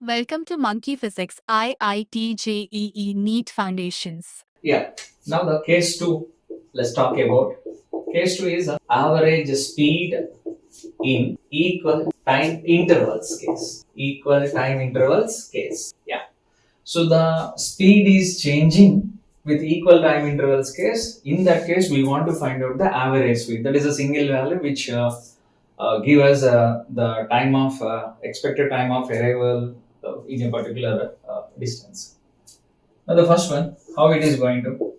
Welcome to Monkey Physics IIT JEE NEET Foundations. Yeah. Now the case 2, let's talk about. Case 2 is average speed in equal time intervals case. Equal time intervals case. Yeah. So the speed is changing with equal time intervals case. In that case, we want to find out the average speed. That is a single value which give us the time of expected time of arrival in a particular distance. Now the first one, how it is going to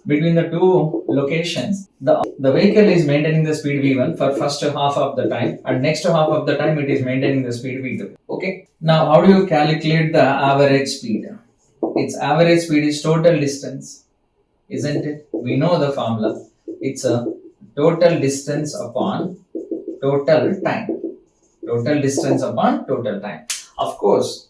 between the two locations, the vehicle is maintaining the speed v1 for first half of the time, and next half of the time it is maintaining the speed v2. Okay. Now how do you calculate the average speed? Its average speed is total distance, isn't it? We know the formula. It's a total distance upon total time. Total distance upon total time. Of course,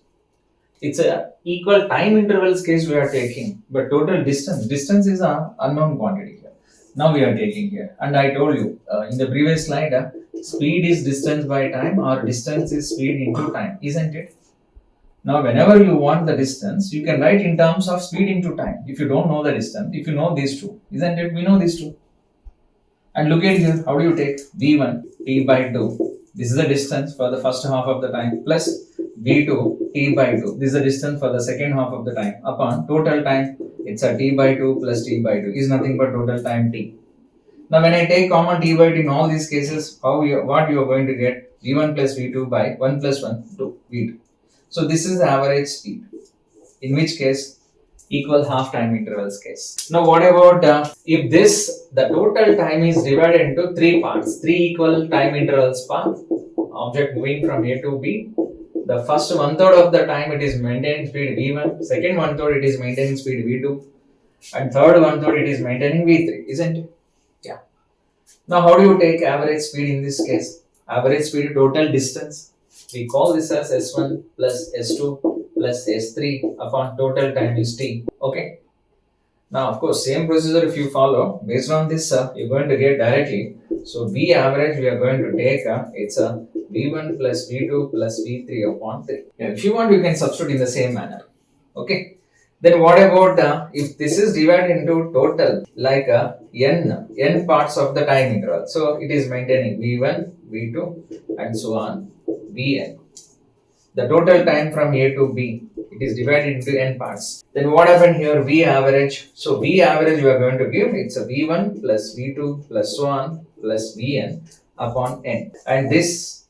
it's a equal time intervals case we are taking, but total distance is an unknown quantity here. Now we are taking here, and I told you in the previous slide, speed is distance by time, or distance is speed into time, isn't it? Now whenever you want the distance, you can write in terms of speed into time. If you don't know the distance, if you know these two, isn't it? We know these two. And look at here, how do you take v1 t by 2? This is the distance for the first half of the time, plus v2 t by 2. This is the distance for the second half of the time upon total time. It's a t by 2 plus t by 2 is nothing but total time t. Now when I take common t by 2 in all these cases, what you are going to get? v1 plus v2 by 1 plus 1 2 v2. So this is the average speed. In which case? Equal half time intervals case. Now what about if the total time is divided into three parts, three equal time intervals path, object moving from A to B. The first 1/3 of the time it is maintaining speed v1, second 1/3 it is maintaining speed v2, and third 1/3 it is maintaining v3, isn't it? Yeah. Now how do you take average speed in this case? Average speed total distance. We call this as S1 plus S2 plus S3 upon total time is T. Okay. Now, of course, same procedure if you follow, based on this, you're going to get directly. So, V average we are going to take, it's a V1 plus V2 plus V3 upon 3. Yeah, if you want, you can substitute in the same manner. Okay. Then what about if this is divided into total, like n parts of the time interval. So, it is maintaining V1, V2 and so on, Vn. The total time from A to B, it is divided into n parts. Then what happened here? V average. So V average we are going to give, it's a V1 plus V2 plus so on plus Vn upon n. And this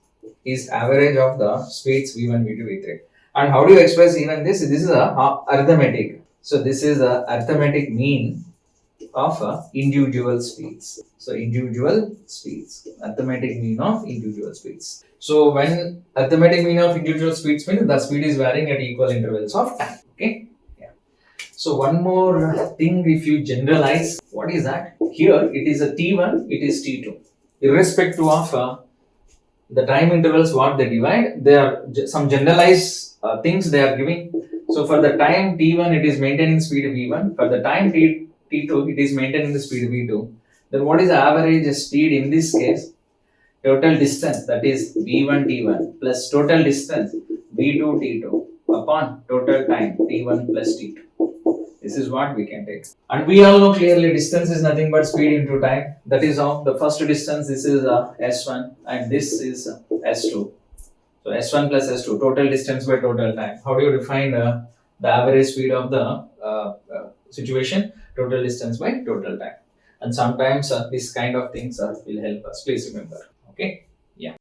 is average of the speeds V1, V2, V3. And how do you express even this? This is a arithmetic. So this is a arithmetic mean of individual speeds. So individual speeds, arithmetic mean of individual speeds. So when arithmetic mean of individual speeds means the speed is varying at equal intervals of time. Okay. Yeah. So one more thing, if you generalize, what is that? Here it is a T1, it is T2. Irrespective of the time intervals what they divide, there are some generalized things they are giving. So for the time T1 it is maintaining speed V1, for the time T2 it is maintaining the speed V2. Then what is the average speed in this case? Total distance, that is V1 T1 plus total distance V2 T2 upon total time T1 plus T2. This is what we can take. And we all know clearly distance is nothing but speed into time. That is how the first distance, this is S1 and this is S2. So S1 plus S2, total distance by total time. How do you define the average speed of the situation? Total distance by total time. And sometimes this kind of things will help us. Please remember. Okay. Yeah.